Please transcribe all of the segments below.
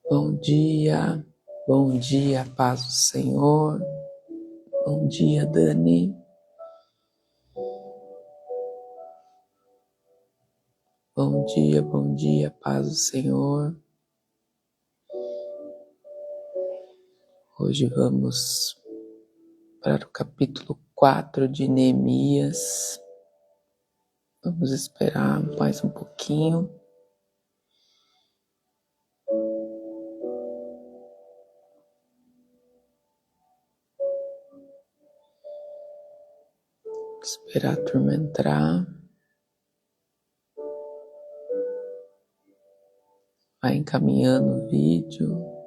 Bom dia, paz do Senhor. Bom dia, Dani. Bom dia, paz do Senhor. Hoje vamos para o capítulo 4 de Neemias. Vamos esperar mais um pouquinho. Esperar a turma entrar. Vai encaminhando o vídeo.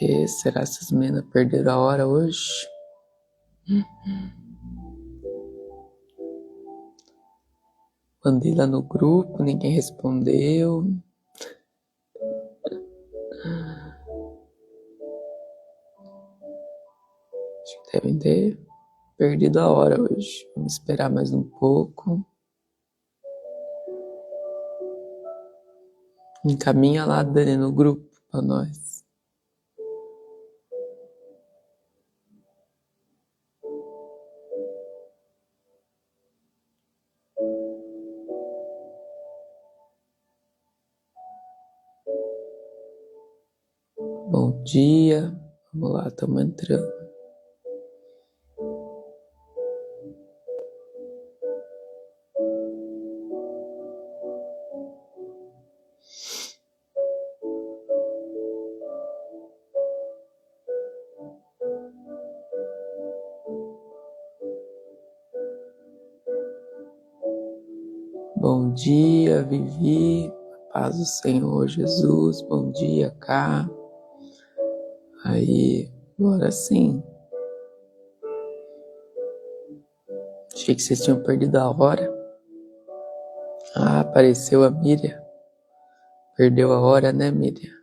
E será que essas meninas perderam a hora hoje? Mandei lá no grupo, ninguém respondeu. Acho que devem ter perdido a hora hoje. Vamos esperar mais um pouco. Encaminha lá, Dani, no grupo para nós. Bom dia. Vamos lá, estamos entrando. Bom dia, Vivi. Paz do Senhor Jesus. Bom dia, Cá. Aí, agora sim. Achei que vocês tinham perdido a hora. Ah, apareceu a Miriam. Perdeu a hora, né, Miriam?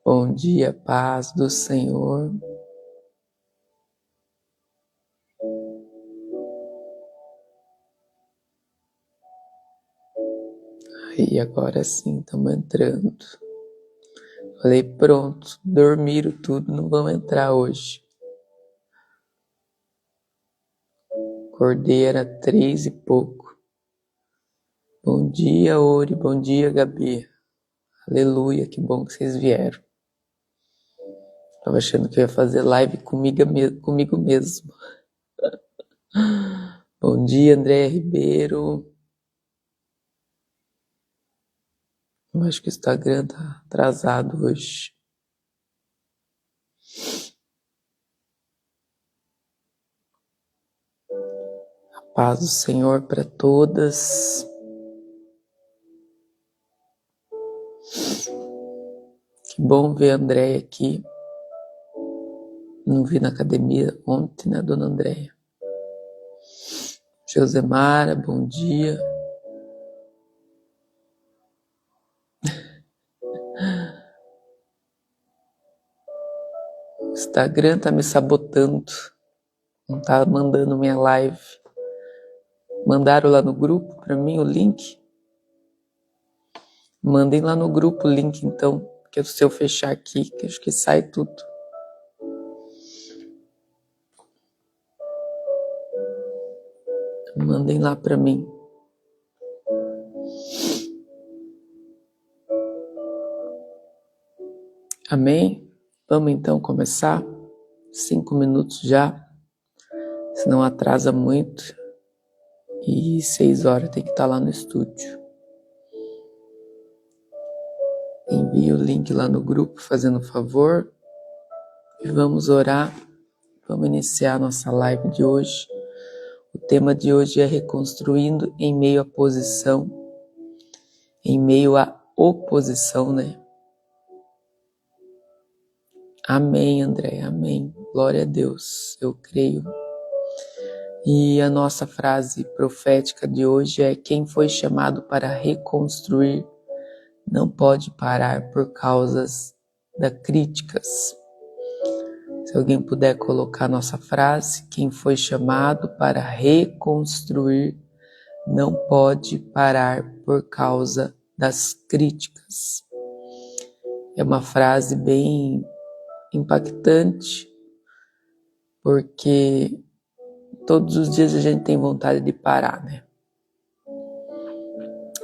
Bom dia, paz do Senhor. Aí, agora sim, estamos entrando. Falei, pronto, dormiram tudo, não vão entrar hoje. Acordei, era 3 e pouco. Bom dia, Ori, bom dia, Gabi. Aleluia, que bom que vocês vieram. Tava achando que eu ia fazer live comigo mesmo. Bom dia, André Ribeiro. Eu acho que o Instagram tá atrasado hoje. A paz do Senhor para todas. Que bom ver a Andréia aqui. Não vi na academia ontem, né, dona Andréia? Josemara, bom dia. O Instagram tá me sabotando. Não tá mandando minha live. Mandaram lá no grupo para mim o link? Mandem lá no grupo o link, então. Que se eu fechar aqui, que acho que sai tudo. Mandem lá para mim. Amém? Vamos então começar? 5 minutos já, senão atrasa muito. E 6 horas tem que estar lá no estúdio. Envie o link lá no grupo, fazendo um favor. E vamos orar. Vamos iniciar a nossa live de hoje. O tema de hoje é reconstruindo em meio à posição, em meio à oposição, né? Amém, André, amém. Glória a Deus, eu creio. E a nossa frase profética de hoje é: quem foi chamado para reconstruir não pode parar por causas das críticas. Se alguém puder colocar a nossa frase: quem foi chamado para reconstruir não pode parar por causa das críticas. É uma frase bem impactante, porque todos os dias a gente tem vontade de parar, né?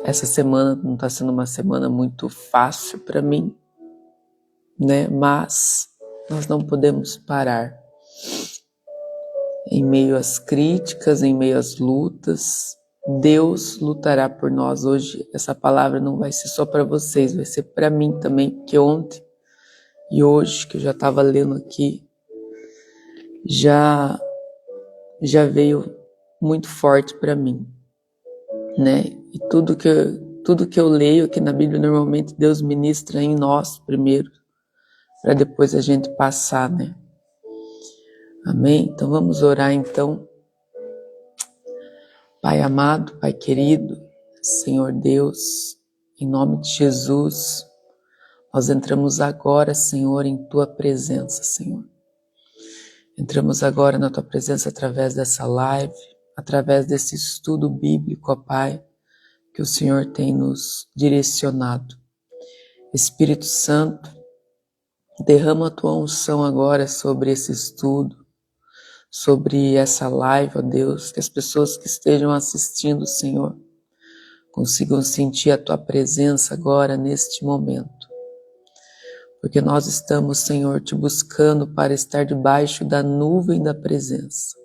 Essa semana não está sendo uma semana muito fácil para mim, né? Mas nós não podemos parar. Em meio às críticas, em meio às lutas, Deus lutará por nós. Hoje essa palavra não vai ser só para vocês, vai ser para mim também, porque ontem e hoje, que eu já estava lendo aqui, já veio muito forte para mim, né? E tudo que eu leio aqui na Bíblia, normalmente Deus ministra em nós primeiro, para depois a gente passar, né? Amém? Então vamos orar então. Pai amado, Pai querido, Senhor Deus, em nome de Jesus, nós entramos agora, Senhor, em Tua presença, Senhor. Entramos agora na Tua presença através dessa live, através desse estudo bíblico, ó Pai, que o Senhor tem nos direcionado. Espírito Santo, derrama a Tua unção agora sobre esse estudo, sobre essa live, ó Deus, que as pessoas que estejam assistindo, Senhor, consigam sentir a Tua presença agora, neste momento. Porque nós estamos, Senhor, Te buscando para estar debaixo da nuvem da presença.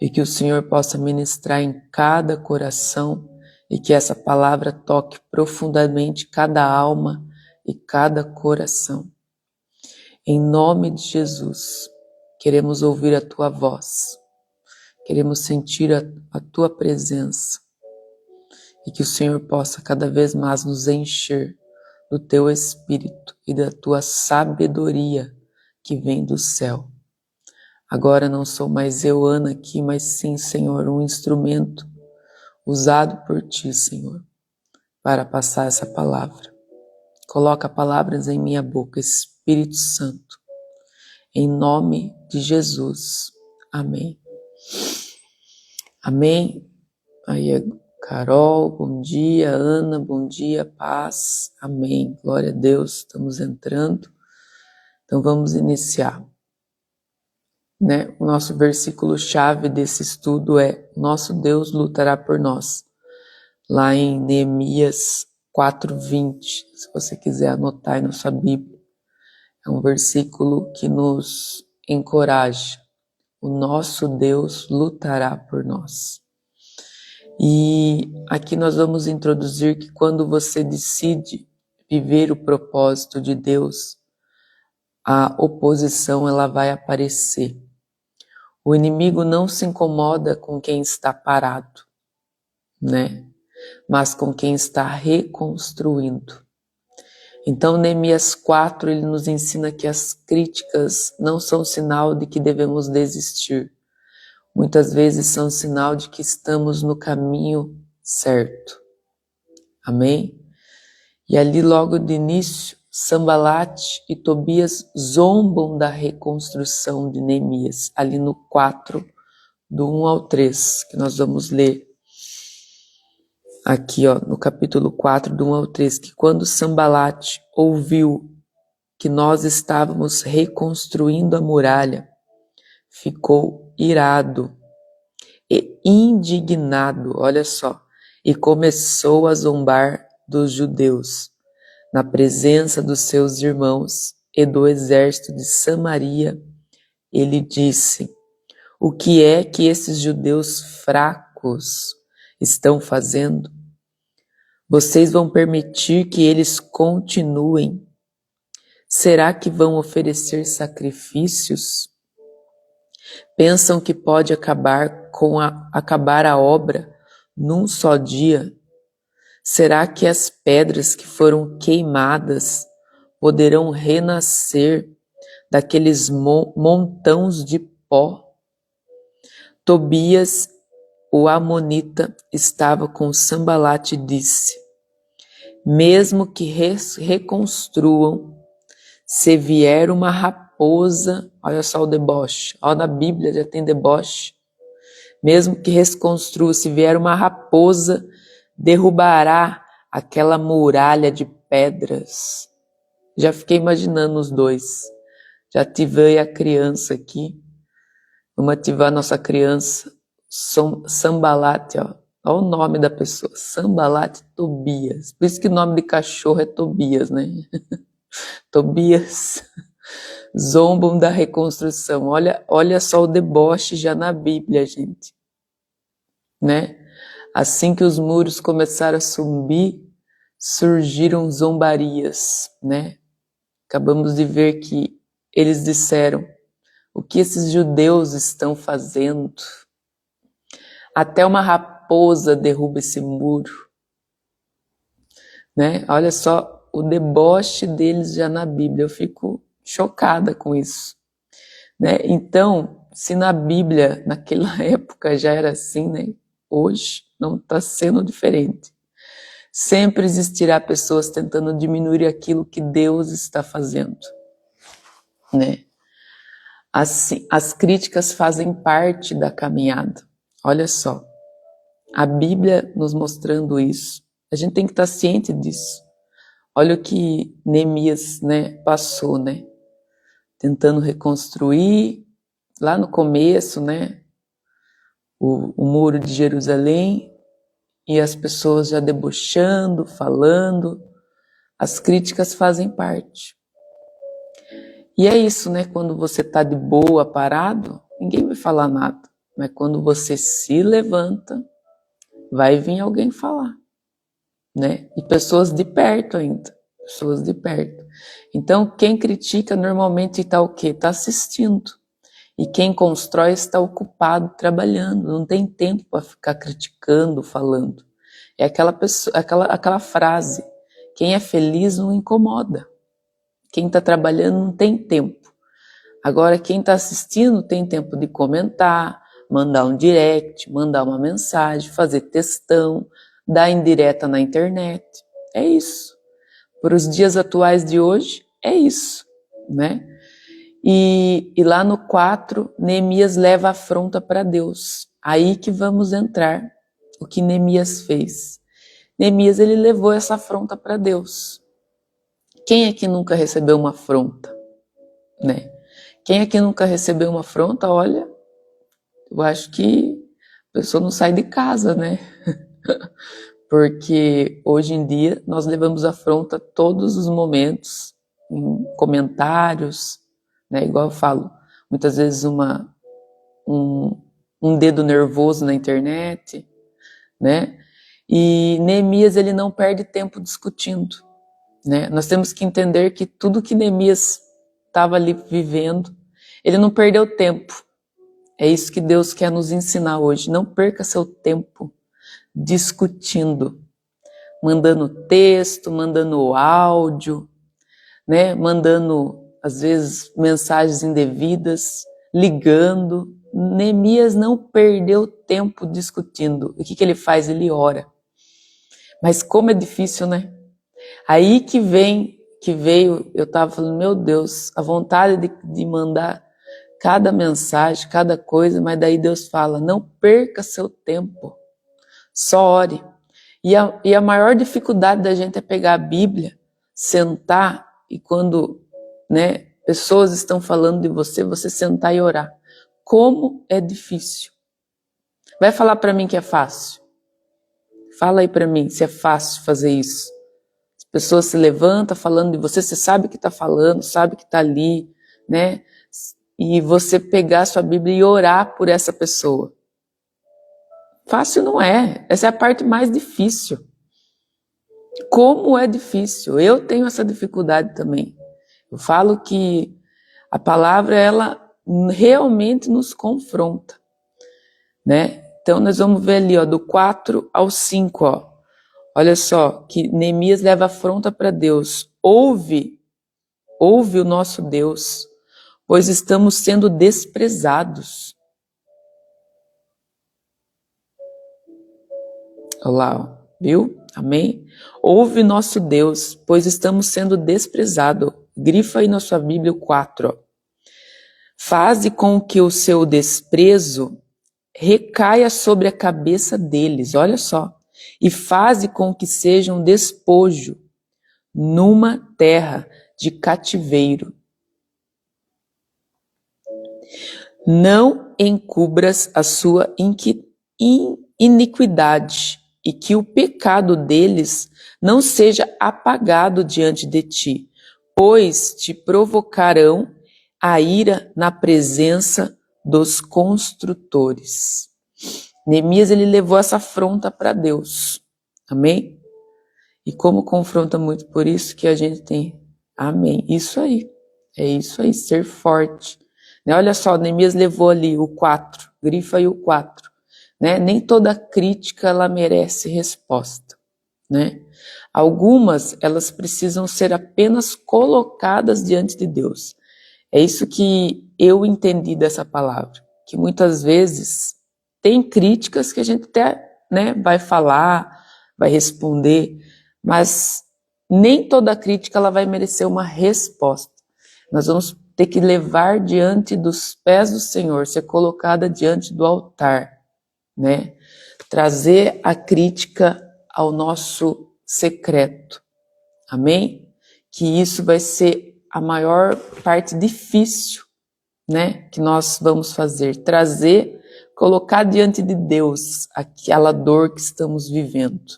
E que o Senhor possa ministrar em cada coração e que essa palavra toque profundamente cada alma e cada coração. Em nome de Jesus, queremos ouvir a Tua voz, queremos sentir a Tua presença e que o Senhor possa cada vez mais nos encher do Teu Espírito e da Tua sabedoria que vem do céu. Agora não sou mais eu, Ana, aqui, mas sim, Senhor, um instrumento usado por Ti, Senhor, para passar essa palavra. Coloca palavras em minha boca, Espírito Santo, em nome de Jesus. Amém. Amém. Aí é Carol, bom dia. Ana, bom dia. Paz. Amém. Glória a Deus. Estamos entrando. Então vamos iniciar. Né? O nosso versículo-chave desse estudo é: nosso Deus lutará por nós. Lá em Neemias 4:20, se você quiser anotar aí na sua Bíblia. É um versículo que nos encoraja. O nosso Deus lutará por nós. E aqui nós vamos introduzir que quando você decide viver o propósito de Deus, a oposição ela vai aparecer. O inimigo não se incomoda com quem está parado, né? Mas com quem está reconstruindo. Então, Neemias 4, ele nos ensina que as críticas não são sinal de que devemos desistir. Muitas vezes são sinal de que estamos no caminho certo. Amém? E ali logo de início, Sanbalate e Tobias zombam da reconstrução de Neemias, ali no 4, do 1 ao 3, que nós vamos ler aqui, ó, no capítulo 4, do 1 ao 3, que quando Sanbalate ouviu que nós estávamos reconstruindo a muralha, ficou irado e indignado, olha só, e começou a zombar dos judeus, na presença dos seus irmãos e do exército de Samaria. Ele disse: o que é que esses judeus fracos estão fazendo? Vocês vão permitir que eles continuem? Será que vão oferecer sacrifícios? Pensam que pode acabar a obra num só dia? Será que as pedras que foram queimadas poderão renascer daqueles montões de pó? Tobias, o amonita, estava com Sambalate e disse: mesmo que reconstruam, se vier uma raposa, olha só o deboche, olha na Bíblia já tem deboche, mesmo que reconstrua, se vier uma raposa, derrubará aquela muralha de pedras. Já fiquei imaginando os dois. Já ativei a criança aqui. Vamos ativar a nossa criança. Sambalate, ó. Olha o nome da pessoa. Sambalate Tobias. Por isso que o nome de cachorro é Tobias, né? Tobias. Zombam da reconstrução. Olha só o deboche já na Bíblia, gente. Né? Assim que os muros começaram a subir, surgiram zombarias, né? Acabamos de ver que eles disseram: o que esses judeus estão fazendo? Até uma raposa derruba esse muro, né? Olha só o deboche deles já na Bíblia. Eu fico chocada com isso, né? Então, se na Bíblia naquela época já era assim, né? Hoje não está sendo diferente. Sempre existirá pessoas tentando diminuir aquilo que Deus está fazendo, né? Assim, as críticas fazem parte da caminhada. Olha só, a Bíblia nos mostrando isso. A gente tem que estar ciente disso. Olha o que Neemias, né, passou, né? Tentando reconstruir, lá no começo, né? O muro de Jerusalém, e as pessoas já debochando, falando. As críticas fazem parte. E é isso, né? Quando você está de boa, parado, ninguém vai falar nada. Mas quando você se levanta, vai vir alguém falar, né? E pessoas de perto ainda. Pessoas de perto. Então, quem critica normalmente está o quê? Está assistindo. E quem constrói está ocupado trabalhando. Não tem tempo para ficar criticando, falando. É aquela frase: quem é feliz não incomoda. Quem está trabalhando não tem tempo. Agora, quem está assistindo tem tempo de comentar, mandar um direct, mandar uma mensagem, fazer textão, dar indireta na internet. É isso. Para os dias atuais de hoje, é isso, né? E lá no 4, Neemias leva a afronta para Deus. Aí que vamos entrar. O que Neemias fez? Neemias, ele levou essa afronta para Deus. Quem é que nunca recebeu uma afronta, né? Quem é que nunca recebeu uma afronta? Olha, eu acho que a pessoa não sai de casa, né? Porque hoje em dia nós levamos afronta todos os momentos, em comentários, né? Igual eu falo, muitas vezes um dedo nervoso na internet, né? E Neemias, ele não perde tempo discutindo, né? Nós temos que entender que tudo que Neemias estava ali vivendo, ele não perdeu tempo. É isso que Deus quer nos ensinar hoje. Não perca seu tempo discutindo, mandando texto, mandando áudio, né? Mandando, às vezes, mensagens indevidas, ligando. Neemias não perdeu tempo discutindo. O que ele faz? Ele ora. Mas como é difícil, né? Aí que veio, eu estava falando, meu Deus, a vontade de mandar cada mensagem, cada coisa, mas daí Deus fala, não perca seu tempo, só ore. E a maior dificuldade da gente é pegar a Bíblia, sentar e quando, né, pessoas estão falando de você, você sentar e orar. Como é difícil. Vai falar para mim que é fácil? Fala aí para mim se é fácil fazer isso. As pessoas se levantam falando de você, você sabe que está falando, sabe que está ali, né? E você pegar a sua Bíblia e orar por essa pessoa. Fácil não é. Essa é a parte mais difícil. Como é difícil. Eu tenho essa dificuldade também. Eu falo que a palavra, ela realmente nos confronta, né? Então nós vamos ver ali, ó, do 4 ao 5, ó. Olha só, que Neemias leva afronta para Deus. Ouve o nosso Deus, pois estamos sendo desprezados. Olha lá, ó, viu? Amém? Ouve nosso Deus, pois estamos sendo desprezados. Grifa aí na sua Bíblia o 4, ó. Faze com que o seu desprezo recaia sobre a cabeça deles, olha só, e faze com que seja um despojo numa terra de cativeiro. Não encubras a sua iniquidade, e que o pecado deles não seja apagado diante de ti, pois te provocarão a ira na presença dos construtores. Neemias, ele levou essa afronta para Deus. Amém? E como confronta muito, por isso que a gente tem. Amém. Isso aí. É isso aí, ser forte. Né? Olha só, Neemias levou ali o 4. Grifa aí o 4. Né? Nem toda crítica ela merece resposta. Né? Algumas, elas precisam ser apenas colocadas diante de Deus. É isso que eu entendi dessa palavra, que muitas vezes tem críticas que a gente até, né, vai falar, vai responder, mas nem toda crítica ela vai merecer uma resposta. Nós vamos ter que levar diante dos pés do Senhor, ser colocada diante do altar, né? Trazer a crítica ao nosso secreto. Amém? Que isso vai ser a maior parte difícil, né, que nós vamos fazer, trazer, colocar diante de Deus aquela dor que estamos vivendo.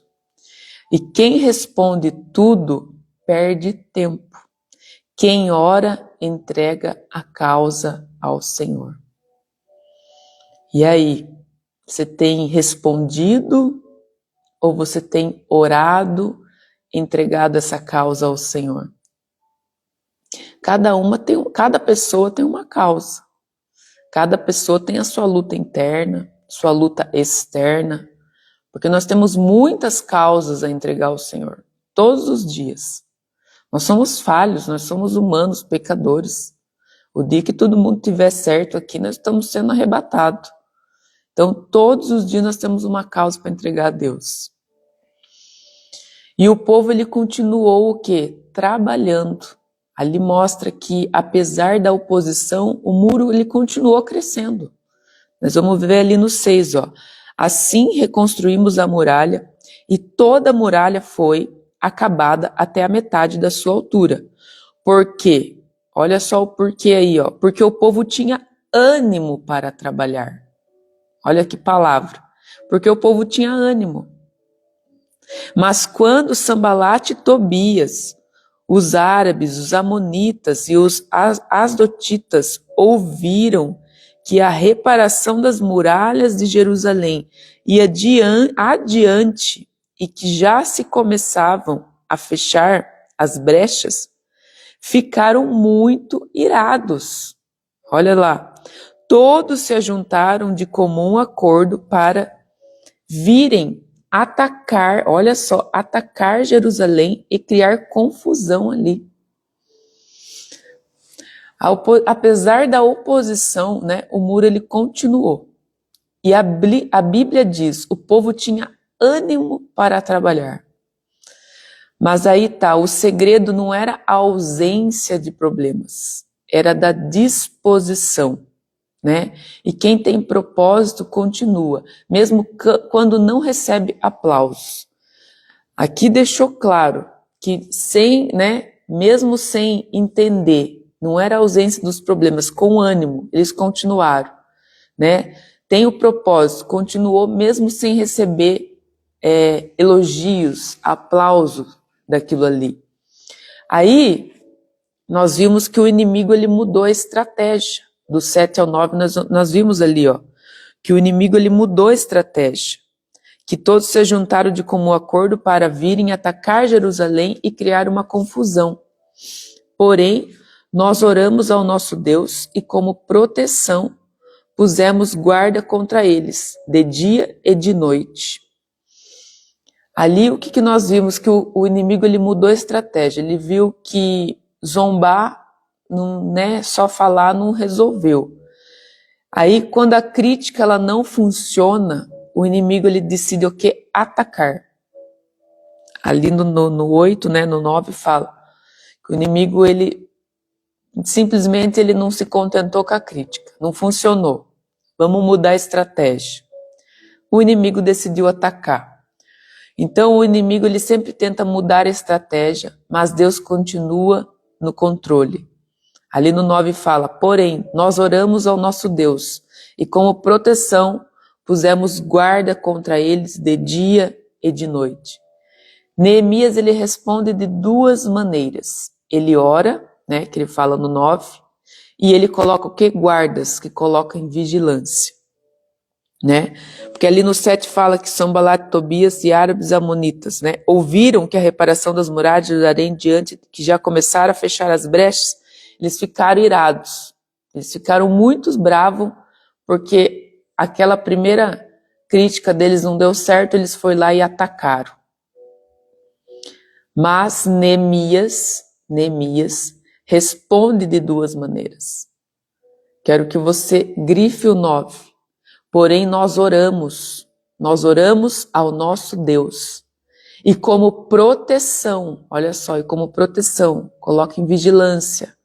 E quem responde tudo perde tempo. Quem ora entrega a causa ao Senhor. E aí, você tem respondido ou você tem orado, entregado essa causa ao Senhor? Cada pessoa tem uma causa. Cada pessoa tem a sua luta interna, sua luta externa, porque nós temos muitas causas a entregar ao Senhor, todos os dias. Nós somos falhos, nós somos humanos, pecadores. O dia que todo mundo estiver certo aqui, nós estamos sendo arrebatados. Então, todos os dias nós temos uma causa para entregar a Deus. E o povo, ele continuou o quê? Trabalhando. Ali mostra que, apesar da oposição, o muro ele continuou crescendo. Nós vamos ver ali no 6, ó. Assim reconstruímos a muralha, e toda a muralha foi acabada até a metade da sua altura. Por quê? Olha só o porquê aí, ó. Porque o povo tinha ânimo para trabalhar. Olha que palavra. Porque o povo tinha ânimo. Mas quando Sambalate e Tobias, os árabes, os amonitas e os asdotitas ouviram que a reparação das muralhas de Jerusalém ia adiante e que já se começavam a fechar as brechas, ficaram muito irados. Olha lá, todos se ajuntaram de comum acordo para virem atacar, olha só, atacar Jerusalém e criar confusão ali. Apesar da oposição, né, o muro ele continuou. E a Bíblia diz, o povo tinha ânimo para trabalhar. Mas aí tá, o segredo não era a ausência de problemas, era da disposição, né? E quem tem propósito continua, mesmo quando não recebe aplausos. Aqui deixou claro que mesmo sem entender, não era a ausência dos problemas, com ânimo, eles continuaram, né? tem o propósito, continuou mesmo sem receber elogios, aplausos daquilo ali. Aí, nós vimos que o inimigo ele mudou a estratégia. Do 7 ao 9, nós vimos ali, que o inimigo ele mudou a estratégia. Que todos se juntaram de comum acordo para virem atacar Jerusalém e criar uma confusão. Porém, nós oramos ao nosso Deus e como proteção pusemos guarda contra eles, de dia e de noite. Ali o que nós vimos? Que o inimigo ele mudou a estratégia. Ele viu que zombar, não, né, só falar não resolveu. Aí quando a crítica ela não funciona, o inimigo ele decide o quê? Atacar. Ali no 8, né, no 9 fala que o inimigo ele simplesmente ele não se contentou com a crítica, não funcionou. Vamos mudar a estratégia. O inimigo decidiu atacar. Então o inimigo ele sempre tenta mudar a estratégia, mas Deus continua no controle. Ali no 9 fala, porém, nós oramos ao nosso Deus e como proteção pusemos guarda contra eles de dia e de noite. Neemias ele responde de duas maneiras. Ele ora, né, que ele fala no 9, e ele coloca o que? Guardas, que coloca em vigilância. Né? Porque ali no 7 fala que Sanbalat, Tobias e árabes amonitas, né, ouviram que a reparação das muralhas de Jerusalém diante que já começaram a fechar as brechas, eles ficaram irados, eles ficaram muito bravos, porque aquela primeira crítica deles não deu certo, eles foram lá e atacaram. Mas Neemias responde de duas maneiras. Quero que você grife o 9. Porém, nós oramos ao nosso Deus. E como proteção, olha só, coloque em vigilância.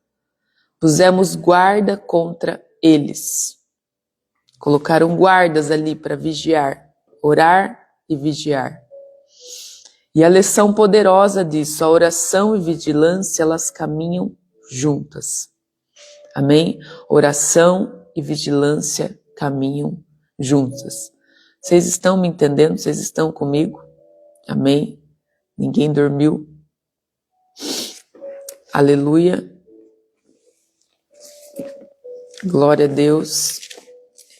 Pusemos guarda contra eles. Colocaram guardas ali para vigiar, orar e vigiar. E a lição poderosa disso, a oração e vigilância, elas caminham juntas. Amém? Oração e vigilância caminham juntas. Vocês estão me entendendo? Vocês estão comigo? Amém? Ninguém dormiu? Aleluia. Glória a Deus.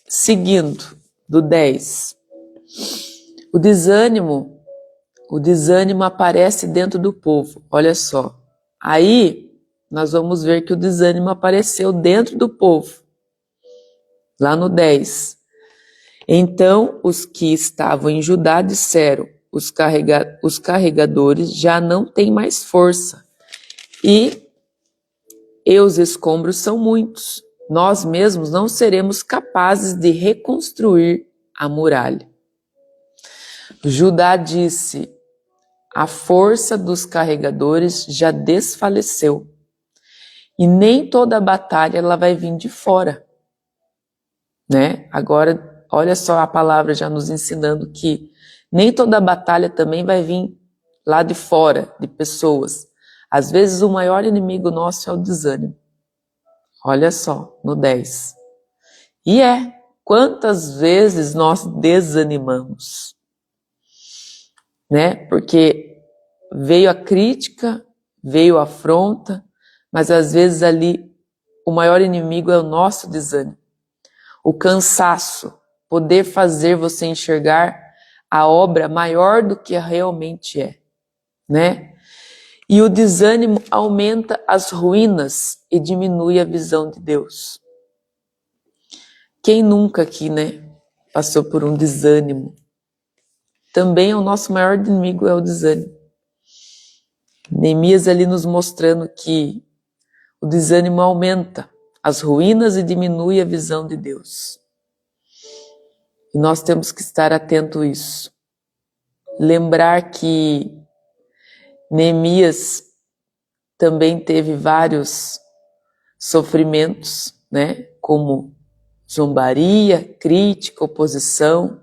Seguindo, do 10. O desânimo aparece dentro do povo. Olha só. Aí, nós vamos ver que o desânimo apareceu dentro do povo. Lá no 10. Então, os que estavam em Judá disseram, os carregadores já não têm mais força. E os escombros são muitos. Nós mesmos não seremos capazes de reconstruir a muralha. Judá disse, a força dos carregadores já desfaleceu. E nem toda a batalha ela vai vir de fora. Né? Agora, olha só a palavra já nos ensinando que nem toda a batalha também vai vir lá de fora, de pessoas. Às vezes o maior inimigo nosso é o desânimo. Olha só, no 10. E quantas vezes nós desanimamos? Né? Porque veio a crítica, veio a afronta, mas às vezes ali o maior inimigo é o nosso desânimo. O cansaço, poder fazer você enxergar a obra maior do que realmente é, né? E o desânimo aumenta as ruínas e diminui a visão de Deus. Quem nunca aqui, né, passou por um desânimo? Também o nosso maior inimigo é o desânimo. Neemias ali nos mostrando que o desânimo aumenta as ruínas e diminui a visão de Deus. E nós temos que estar atento a isso. Lembrar que Neemias também teve vários sofrimentos, né? Como zombaria, crítica, oposição.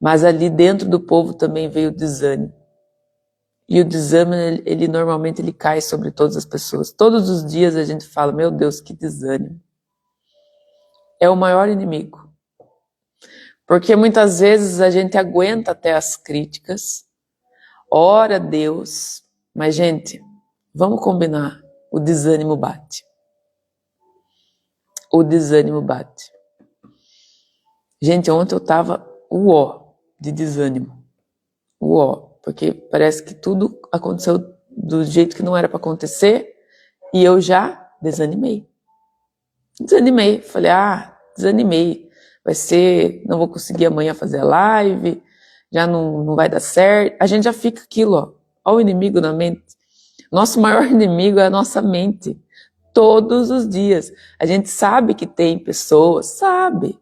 Mas ali dentro do povo também veio o desânimo. E o desânimo, ele normalmente ele cai sobre todas as pessoas. Todos os dias a gente fala, meu Deus, que desânimo. É o maior inimigo. Porque muitas vezes a gente aguenta até as críticas, ora a Deus, mas gente, vamos combinar, o desânimo bate. O desânimo bate. Gente, ontem eu tava de desânimo. Porque parece que tudo aconteceu do jeito que não era para acontecer e eu já desanimei. Falei, desanimei. Vai ser, não vou conseguir amanhã fazer a live, já não vai dar certo. A gente já fica aquilo, ó o inimigo na mente. Nosso maior inimigo é a nossa mente. Todos os dias. A gente sabe que tem pessoas, sabe.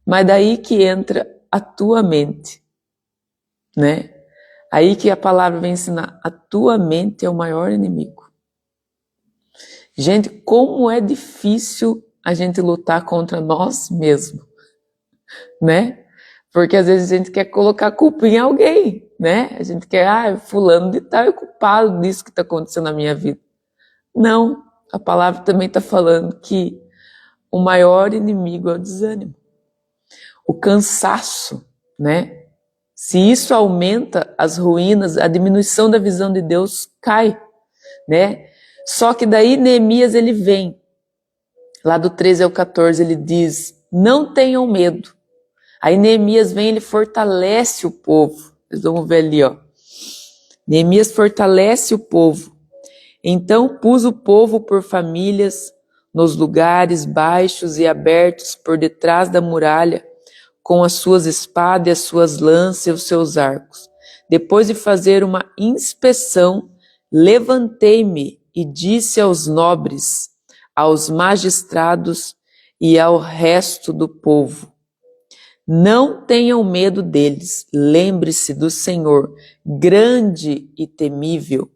Mas daí que entra a tua mente, né? Aí que a palavra vem ensinar, a tua mente é o maior inimigo. Gente, como é difícil a gente lutar contra nós mesmos, né? Porque às vezes a gente quer colocar a culpa em alguém, né? A gente quer, fulano de tal é culpado disso que está acontecendo na minha vida. Não, a palavra também está falando que o maior inimigo é o desânimo. O cansaço, né? Se isso aumenta as ruínas, a diminuição da visão de Deus cai, né? Só que daí Neemias ele vem, lá do 13 ao 14 ele diz, não tenham medo. Aí Neemias vem, ele fortalece o povo. Vocês vão ver ali, ó. Neemias fortalece o povo. Então pus o povo por famílias, nos lugares baixos e abertos por detrás da muralha, com as suas espadas, as suas lanças e os seus arcos. Depois de fazer uma inspeção, levantei-me e disse aos nobres, aos magistrados e ao resto do povo, não tenham medo deles, lembre-se do Senhor, grande e temível,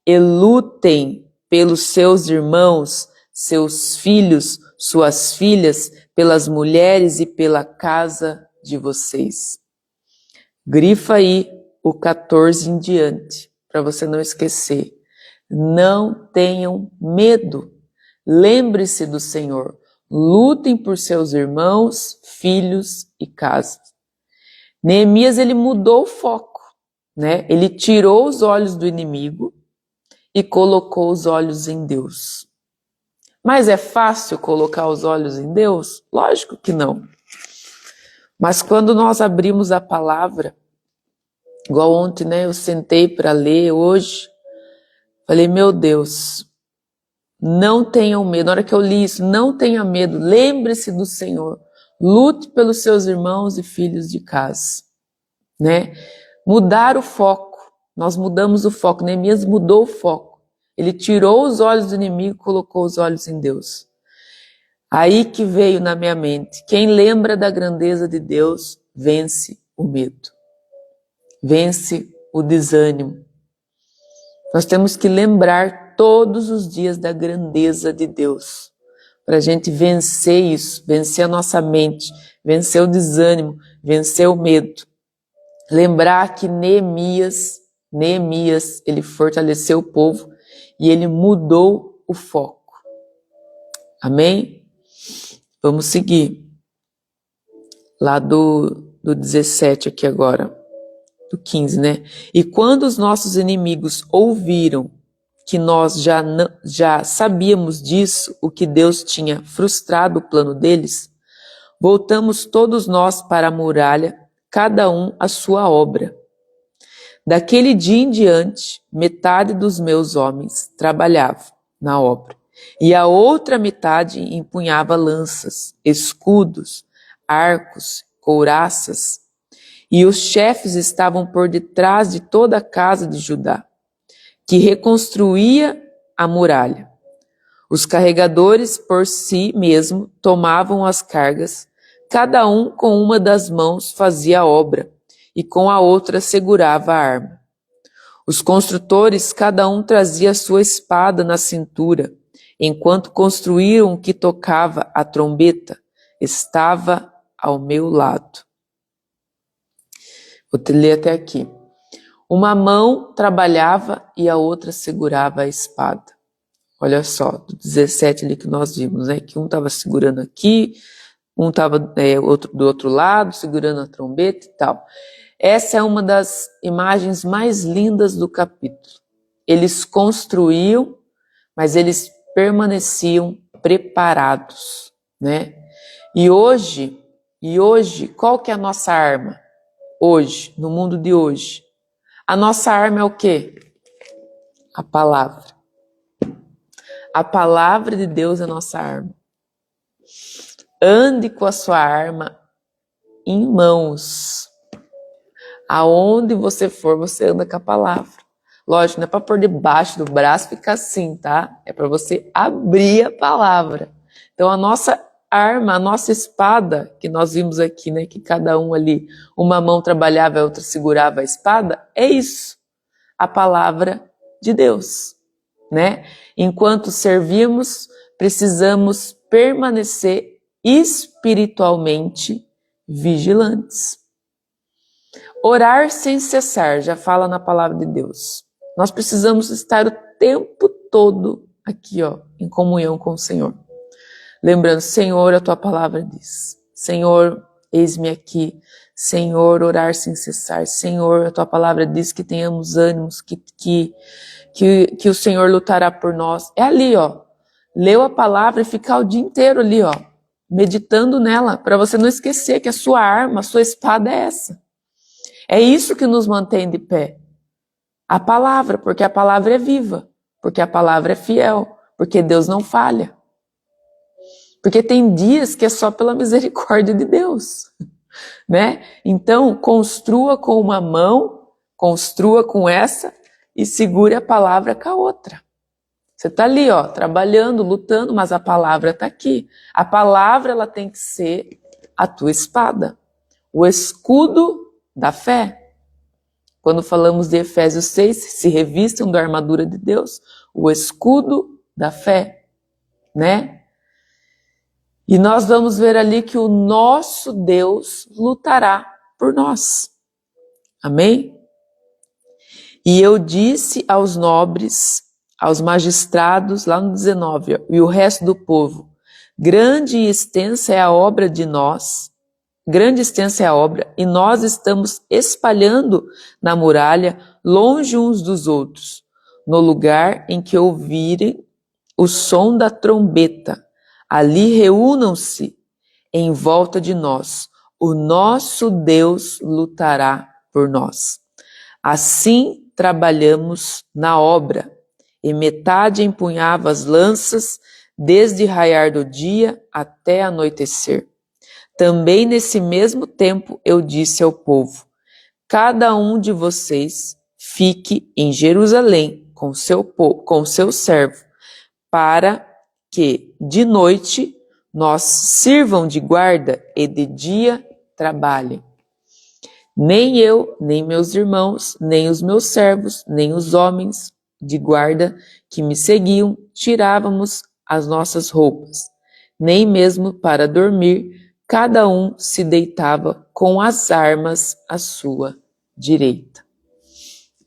e lutem pelos seus irmãos, seus filhos, suas filhas, pelas mulheres e pela casa de vocês. Grifa aí o 14 em diante, para você não esquecer. Não tenham medo. Lembre-se do Senhor. Lutem por seus irmãos, filhos e casas. Neemias, ele mudou o foco, né? Ele tirou os olhos do inimigo e colocou os olhos em Deus. Mas é fácil colocar os olhos em Deus? Lógico que não. Mas quando nós abrimos a palavra, igual ontem, né? Eu sentei para ler hoje, falei, meu Deus, não tenham medo. Na hora que eu li isso, não tenha medo, lembre-se do Senhor. Lute pelos seus irmãos e filhos de casa, né? Mudar o foco. Nós mudamos o foco. Neemias mudou o foco. Ele tirou os olhos do inimigo e colocou os olhos em Deus. Aí que veio na minha mente, quem lembra da grandeza de Deus, vence o medo. Vence o desânimo. Nós temos que lembrar todos os dias da grandeza de Deus, para a gente vencer isso, vencer a nossa mente, vencer o desânimo, vencer o medo. Lembrar que Neemias, ele fortaleceu o povo e ele mudou o foco. Amém? Vamos seguir. Lá do 17 aqui agora, do 15, né? E quando os nossos inimigos ouviram que nós já sabíamos disso, o que Deus tinha frustrado o plano deles, voltamos todos nós para a muralha, cada um a sua obra. Daquele dia em diante, metade dos meus homens trabalhava na obra, e a outra metade empunhava lanças, escudos, arcos, couraças, e os chefes estavam por detrás de toda a casa de Judá, que reconstruía a muralha. Os carregadores por si mesmo tomavam as cargas, cada um com uma das mãos fazia a obra, e com a outra segurava a arma. Os construtores, cada um trazia sua espada na cintura, enquanto construíam o que tocava a trombeta, estava ao meu lado. Vou ler até aqui. Uma mão trabalhava e a outra segurava a espada. Olha só, do 17 ali que nós vimos, né? Que um estava segurando aqui, um estava outro do outro lado, segurando a trombeta e tal. Essa é uma das imagens mais lindas do capítulo. Eles construíam, mas eles permaneciam preparados, né? E hoje, qual que é a nossa arma? Hoje, no mundo de hoje, a nossa arma é o quê? A palavra. A palavra de Deus é a nossa arma. Ande com a sua arma em mãos. Aonde você for, você anda com a palavra. Lógico, não é para pôr debaixo do braço e ficar assim, tá? É para você abrir a palavra. Então a nossa arma, a nossa espada, que nós vimos aqui, né? Que cada um ali, uma mão trabalhava, a outra segurava a espada, é isso. A palavra de Deus, né? Enquanto servimos, precisamos permanecer espiritualmente vigilantes. Orar sem cessar, já fala na palavra de Deus. Nós precisamos estar o tempo todo aqui, ó, em comunhão com o Senhor. Lembrando, Senhor, a tua palavra diz. Senhor, eis-me aqui. Senhor, orar sem cessar. Senhor, a tua palavra diz que tenhamos ânimos, que o Senhor lutará por nós. É ali, ó. Leu a palavra e ficar o dia inteiro ali, ó, meditando nela, para você não esquecer que a sua arma, a sua espada é essa. É isso que nos mantém de pé. A palavra, porque a palavra é viva, porque a palavra é fiel, porque Deus não falha. Porque tem dias que é só pela misericórdia de Deus, né? Então, construa com uma mão, construa com essa e segure a palavra com a outra. Você está ali, ó, trabalhando, lutando, mas a palavra está aqui. A palavra, ela tem que ser a tua espada, o escudo da fé. Quando falamos de Efésios 6, se revistam da armadura de Deus, o escudo da fé, né? E nós vamos ver ali que o nosso Deus lutará por nós. Amém? E eu disse aos nobres, aos magistrados, lá no 19, e o resto do povo, grande e extensa é a obra de nós, grande e extensa é a obra, e nós estamos espalhando na muralha, longe uns dos outros, no lugar em que ouvirem o som da trombeta. Ali reúnam-se em volta de nós. O nosso Deus lutará por nós. Assim trabalhamos na obra, e metade empunhava as lanças, desde raiar do dia até anoitecer. Também nesse mesmo tempo eu disse ao povo, cada um de vocês fique em Jerusalém com seu servo, para que de noite nós sirvam de guarda e de dia trabalhem. Nem eu, nem meus irmãos, nem os meus servos, nem os homens de guarda que me seguiam tirávamos as nossas roupas, nem mesmo para dormir, cada um se deitava com as armas à sua direita.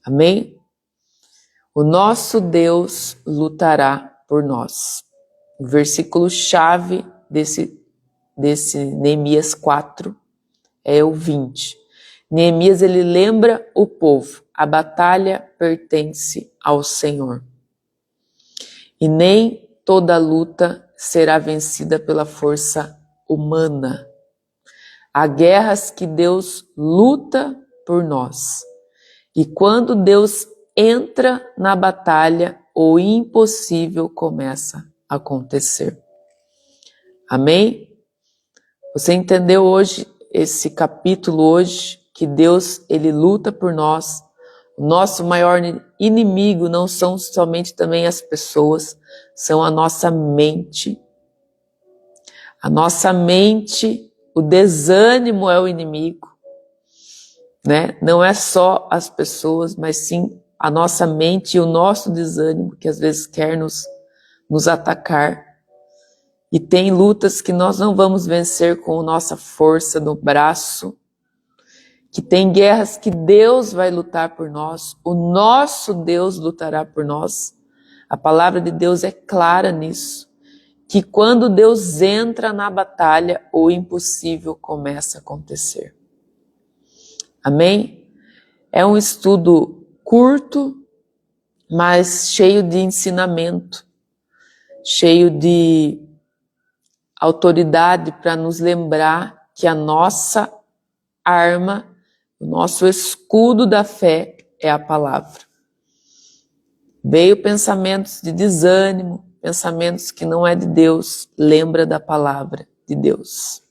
Amém? O nosso Deus lutará por nós. O versículo chave desse Neemias 4 é o 20. Neemias, ele lembra o povo, a batalha pertence ao Senhor. E nem toda luta será vencida pela força humana. Há guerras que Deus luta por nós. E quando Deus entra na batalha, o impossível começa a acontecer. Amém? Você entendeu hoje, esse capítulo hoje, que Deus, ele luta por nós. O nosso maior inimigo não são somente também as pessoas, são a nossa mente. A nossa mente, o desânimo é o inimigo, né? Não é só as pessoas, mas sim a nossa mente e o nosso desânimo, que às vezes quer nos atacar. E tem lutas que nós não vamos vencer com a nossa força no braço, que tem guerras que Deus vai lutar por nós, o nosso Deus lutará por nós. A palavra de Deus é clara nisso. que quando Deus entra na batalha, o impossível começa a acontecer. Amém? É um estudo curto, mas cheio de ensinamento, cheio de autoridade para nos lembrar que a nossa arma, o nosso escudo da fé é a palavra. Veio pensamentos de desânimo, pensamentos que não é de Deus, lembra da palavra de Deus.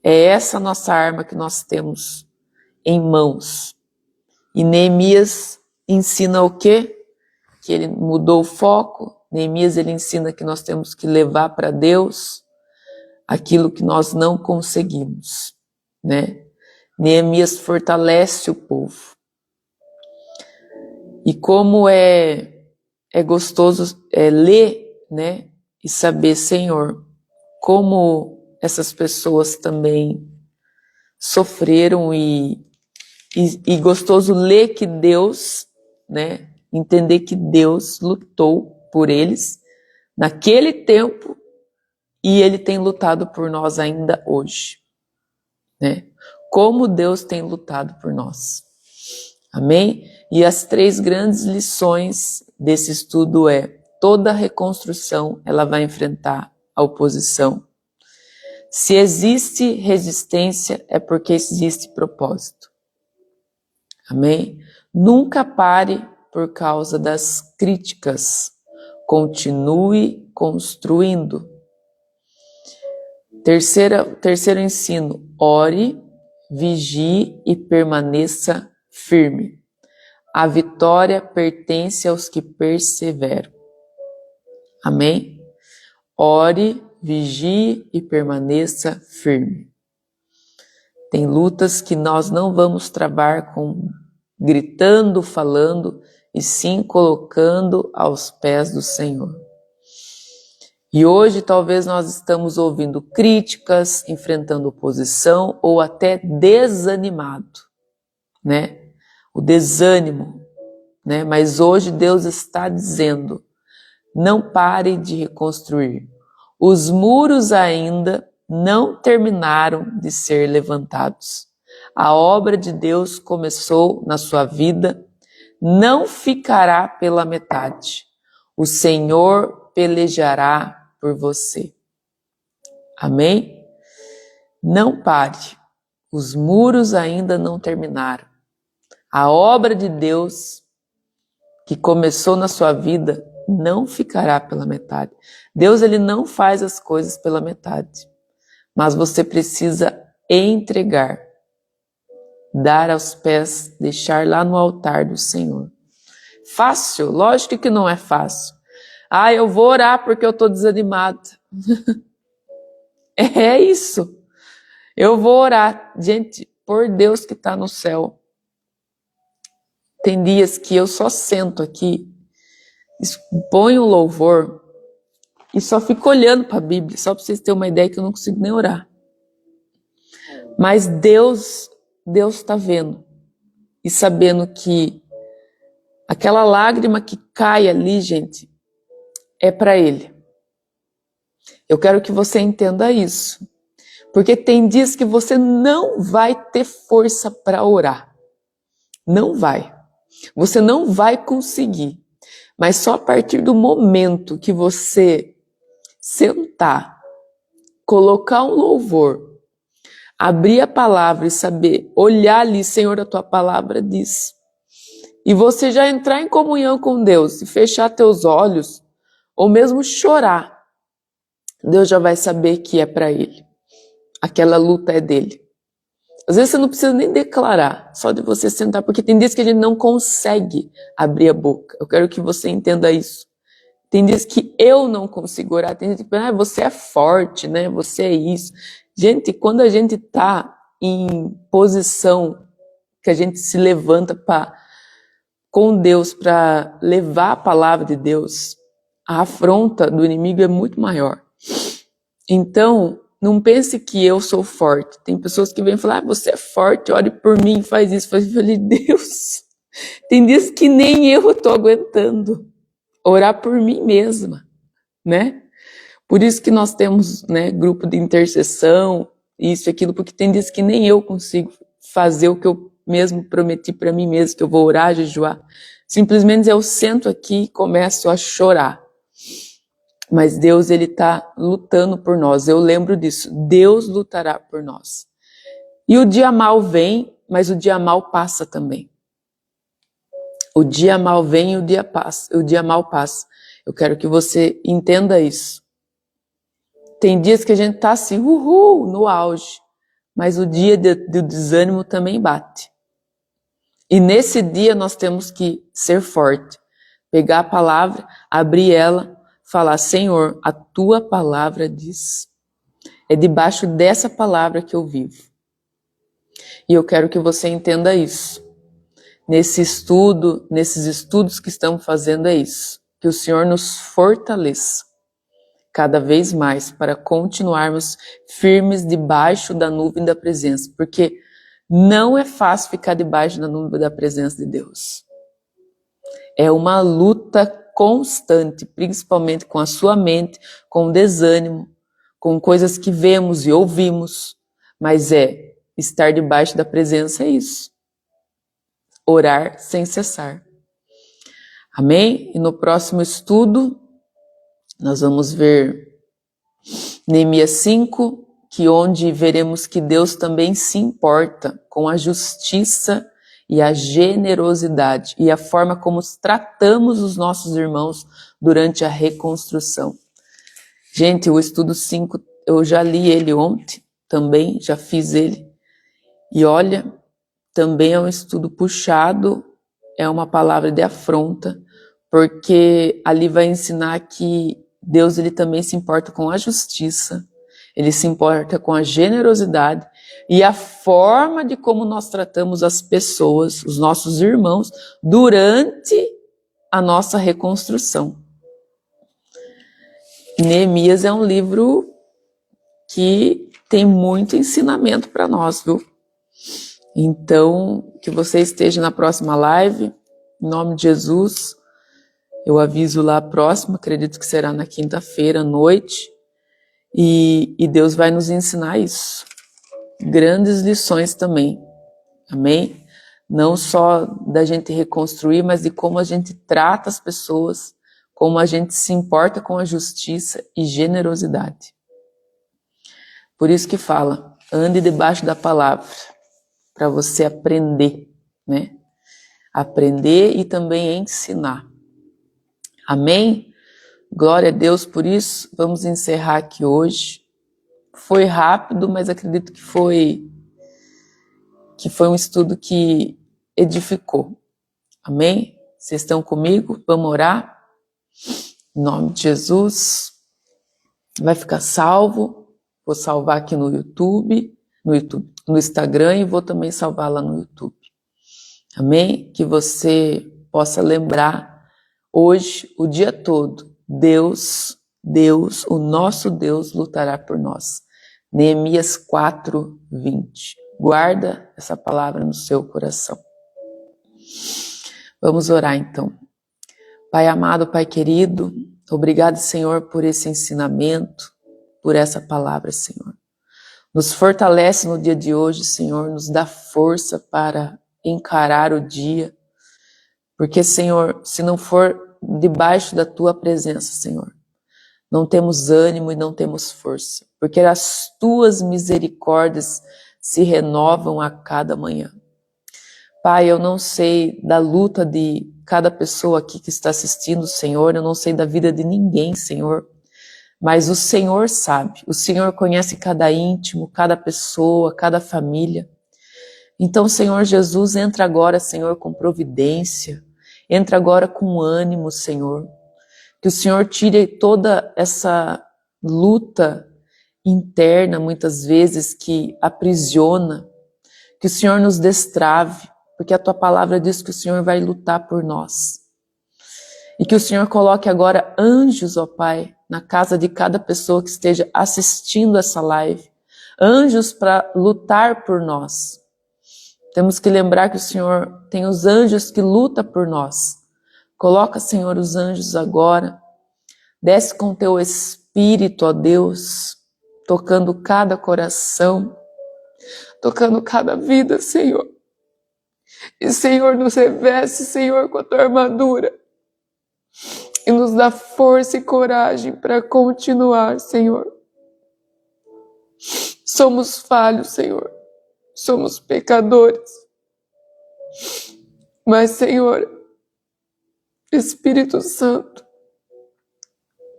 É essa nossa arma que nós temos em mãos. E Neemias ensina o quê? Que ele mudou o foco. Neemias ele ensina que nós temos que levar para Deus aquilo que nós não conseguimos, né? Neemias fortalece o povo. E como é gostoso ler, né? E saber, Senhor, como essas pessoas também sofreram e gostoso ler que Deus, né? Entender que Deus lutou por eles naquele tempo e Ele tem lutado por nós ainda hoje, né? Como Deus tem lutado por nós. Amém? E as 3 grandes lições desse estudo é: toda reconstrução ela vai enfrentar a oposição. Se existe resistência é porque existe propósito. Amém? Nunca pare por causa das críticas. Continue construindo. Terceiro ensino: ore, vigie e permaneça firme. A vitória pertence aos que perseveram. Amém? Ore, vigie e permaneça firme. Tem lutas que nós não vamos travar gritando, falando, e sim colocando aos pés do Senhor. E hoje talvez nós estamos ouvindo críticas, enfrentando oposição ou até desanimado, né? O desânimo, né? Mas hoje Deus está dizendo: não pare de reconstruir. Os muros ainda não terminaram de ser levantados. A obra de Deus começou na sua vida, não ficará pela metade. O Senhor pelejará por você. Amém? Não pare. Os muros ainda não terminaram. A obra de Deus que começou na sua vida não ficará pela metade. Deus ele não faz as coisas pela metade. Mas você precisa entregar, dar aos pés, deixar lá no altar do Senhor. Fácil? Lógico que não é fácil. Eu vou orar porque eu estou desanimada. É isso. Eu vou orar. Gente, por Deus que está no céu. Tem dias que eu só sento aqui, ponho o louvor e só fico olhando para a Bíblia, só para vocês terem uma ideia que eu não consigo nem orar. Mas Deus está vendo e sabendo que aquela lágrima que cai ali, gente, é para Ele. Eu quero que você entenda isso, porque tem dias que você não vai ter força para orar. Não vai. Você não vai conseguir. Mas só a partir do momento que você sentar, colocar um louvor, abrir a palavra e saber, olhar ali, Senhor, a tua palavra diz. E você já entrar em comunhão com Deus e fechar teus olhos, ou mesmo chorar, Deus já vai saber que é para Ele. Aquela luta é dele. Às vezes você não precisa nem declarar, só de você sentar, porque tem dias que a gente não consegue abrir a boca. Eu quero que você entenda isso. Tem dias que eu não consigo orar, tem dias que você é forte, né? Você é isso. Gente, quando a gente está em posição que a gente se levanta com Deus para levar a palavra de Deus, a afronta do inimigo é muito maior. Então, não pense que eu sou forte. Tem pessoas que vêm falar, você é forte, ore por mim, faz isso. Eu falei, Deus, tem dias que nem eu estou aguentando orar por mim mesma, né? Por isso que nós temos, né, grupo de intercessão, isso e aquilo, porque tem dias que nem eu consigo fazer o que eu mesmo prometi para mim mesmo, que eu vou orar, jejuar. Simplesmente eu sento aqui e começo a chorar. Mas Deus, Ele está lutando por nós. Eu lembro disso. Deus lutará por nós. E o dia mal vem, mas o dia mal passa também. O dia mal vem e o dia mal passa. Eu quero que você entenda isso. Tem dias que a gente está assim, no auge. Mas o dia do desânimo também bate. E nesse dia nós temos que ser forte. Pegar a palavra, abrir ela, falar, Senhor, a tua palavra diz. É debaixo dessa palavra que eu vivo. E eu quero que você entenda isso. Nesses estudos que estamos fazendo é isso. Que o Senhor nos fortaleça cada vez mais para continuarmos firmes debaixo da nuvem da presença. Porque não é fácil ficar debaixo da nuvem da presença de Deus. É uma luta constante, principalmente com a sua mente, com o desânimo, com coisas que vemos e ouvimos. Mas estar debaixo da presença é isso. Orar sem cessar. Amém? E no próximo estudo, nós vamos ver Neemias 5, que onde veremos que Deus também se importa com a justiça e a generosidade e a forma como tratamos os nossos irmãos durante a reconstrução. Gente, o estudo 5, eu já li ele ontem, também, já fiz ele. E olha, também é um estudo puxado, é uma palavra de afronta, porque ali vai ensinar que Deus, ele também se importa com a justiça, ele se importa com a generosidade e a forma de como nós tratamos as pessoas, os nossos irmãos, durante a nossa reconstrução. Neemias é um livro que tem muito ensinamento para nós, viu? Então, que você esteja na próxima live, em nome de Jesus. Eu aviso lá a próxima, acredito que será na quinta-feira à noite. E Deus vai nos ensinar isso. Grandes lições também. Amém? Não só da gente reconstruir, mas de como a gente trata as pessoas, como a gente se importa com a justiça e generosidade. Por isso que fala, ande debaixo da palavra, para você aprender, né? Aprender e também ensinar. Amém? Glória a Deus por isso. Vamos encerrar aqui hoje. Foi rápido, mas acredito que foi um estudo que edificou. Amém? Vocês estão comigo? Vamos orar? Em nome de Jesus. Vai ficar salvo. Vou salvar aqui no Instagram e vou também salvar lá no YouTube. Amém? Que você possa lembrar hoje, o dia todo, Deus, o nosso Deus lutará por nós. Neemias 4:20. Guarda essa palavra no seu coração. Vamos orar então. Pai amado, Pai querido, obrigado, Senhor, por esse ensinamento, por essa palavra, Senhor. Nos fortalece no dia de hoje, Senhor, nos dá força para encarar o dia, porque, Senhor, se não for debaixo da Tua presença, Senhor, não temos ânimo e não temos força, porque as Tuas misericórdias se renovam a cada manhã. Pai, eu não sei da luta de cada pessoa aqui que está assistindo, Senhor, eu não sei da vida de ninguém, Senhor, mas o Senhor sabe, o Senhor conhece cada íntimo, cada pessoa, cada família. Então, Senhor Jesus, entra agora, Senhor, com providência, entra agora com ânimo, Senhor, que o Senhor tire toda essa luta interna, muitas vezes, que aprisiona, que o Senhor nos destrave, porque a Tua palavra diz que o Senhor vai lutar por nós. E que o Senhor coloque agora anjos, ó Pai, na casa de cada pessoa que esteja assistindo essa live. Anjos para lutar por nós. Temos que lembrar que o Senhor tem os anjos que lutam por nós. Coloca, Senhor, os anjos agora. Desce com Teu Espírito Espírito, ó Deus, tocando cada coração, tocando cada vida, Senhor. E, Senhor, nos reveste, Senhor, com a tua armadura. E nos dá força e coragem para continuar, Senhor. Somos falhos, Senhor. Somos pecadores. Mas, Senhor, Espírito Santo,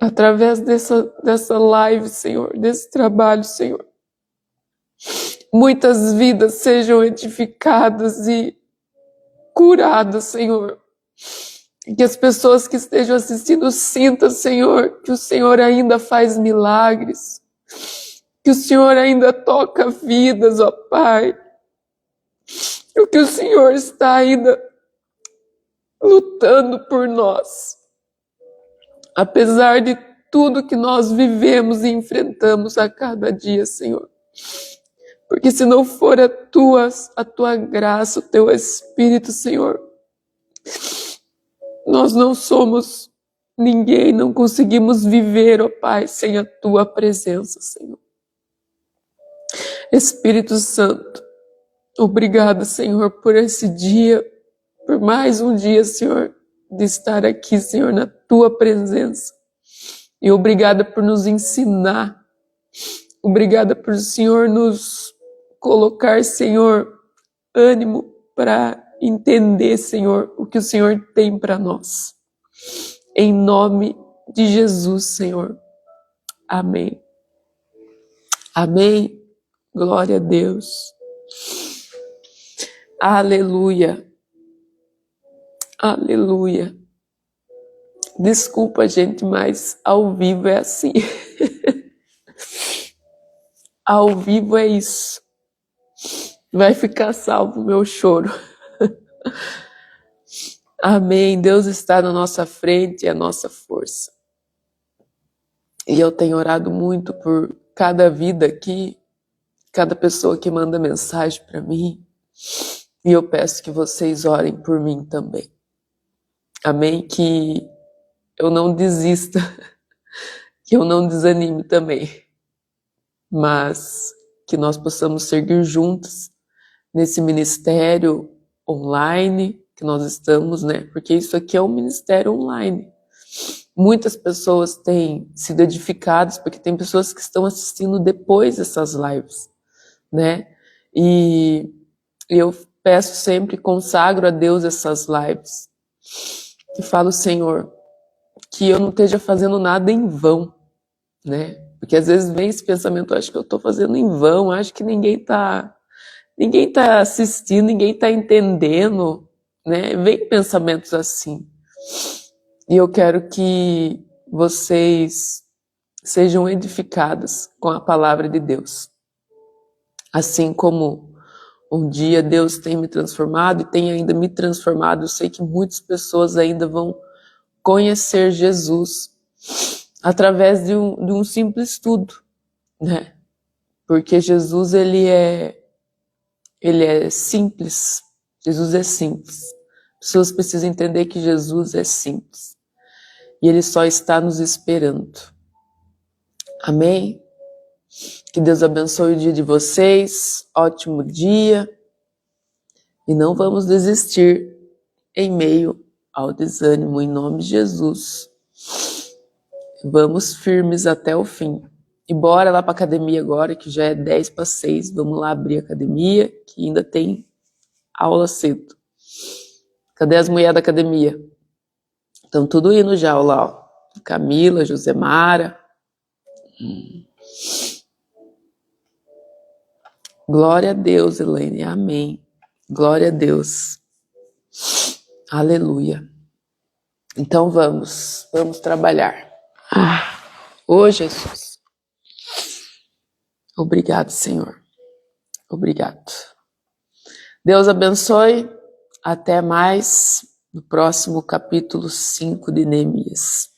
através dessa live, Senhor, desse trabalho, Senhor, muitas vidas sejam edificadas e curadas, Senhor. Que as pessoas que estejam assistindo sintam, Senhor, que o Senhor ainda faz milagres, que o Senhor ainda toca vidas, ó Pai, e que o Senhor está ainda lutando por nós, apesar de tudo que nós vivemos e enfrentamos a cada dia, Senhor. Porque se não for a tua graça, o teu Espírito, Senhor, nós não somos ninguém, não conseguimos viver, ó Pai, sem a tua presença, Senhor. Espírito Santo, obrigado, Senhor, por esse dia, por mais um dia, Senhor, de estar aqui, Senhor, na tua presença. E obrigada por nos ensinar. Obrigada por o Senhor nos colocar, Senhor, ânimo para entender, Senhor, o que o Senhor tem para nós. Em nome de Jesus, Senhor. Amém. Amém. Glória a Deus. Aleluia. Aleluia. Desculpa, gente, mas ao vivo é assim. Ao vivo é isso. Vai ficar salvo o meu choro. Amém. Deus está na nossa frente e a nossa força. E eu tenho orado muito por cada vida aqui, cada pessoa que manda mensagem para mim. E eu peço que vocês orem por mim também. Amém? Que eu não desista, que eu não desanime também. Mas que nós possamos seguir juntos nesse ministério online que nós estamos, né? Porque isso aqui é um ministério online. Muitas pessoas têm sido edificadas, porque tem pessoas que estão assistindo depois dessas lives, né? E eu peço sempre, consagro a Deus essas lives. E falo, Senhor, que eu não esteja fazendo nada em vão, né? Porque às vezes vem esse pensamento, acho que eu estou fazendo em vão, acho que ninguém tá assistindo, ninguém tá entendendo, né? Vem pensamentos assim. E eu quero que vocês sejam edificados com a palavra de Deus. Assim como um dia Deus tem me transformado e tem ainda me transformado, eu sei que muitas pessoas ainda vão conhecer Jesus através de um simples estudo, né? Porque Jesus, ele é simples. Jesus é simples. As pessoas precisam entender que Jesus é simples. E ele só está nos esperando. Amém? Que Deus abençoe o dia de vocês. Ótimo dia. E não vamos desistir em meio ao desânimo, em nome de Jesus. Vamos firmes até o fim. E bora lá para a academia agora, que já é 5:50. Vamos lá abrir a academia, que ainda tem aula cedo. Cadê as mulheres da academia? Estão tudo indo já, olha lá, ó. Camila, Josemara. Glória a Deus, Helene. Amém. Glória a Deus. Aleluia. Então vamos trabalhar. Ô Jesus. Obrigado, Senhor. Obrigado. Deus abençoe. Até mais no próximo capítulo 5 de Neemias.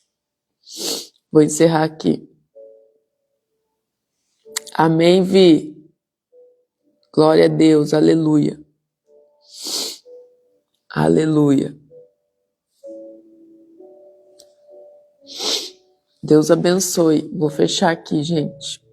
Vou encerrar aqui. Amém, Vi. Glória a Deus. Aleluia. Aleluia. Deus Deus abençoe. Vou fechar aqui, gente.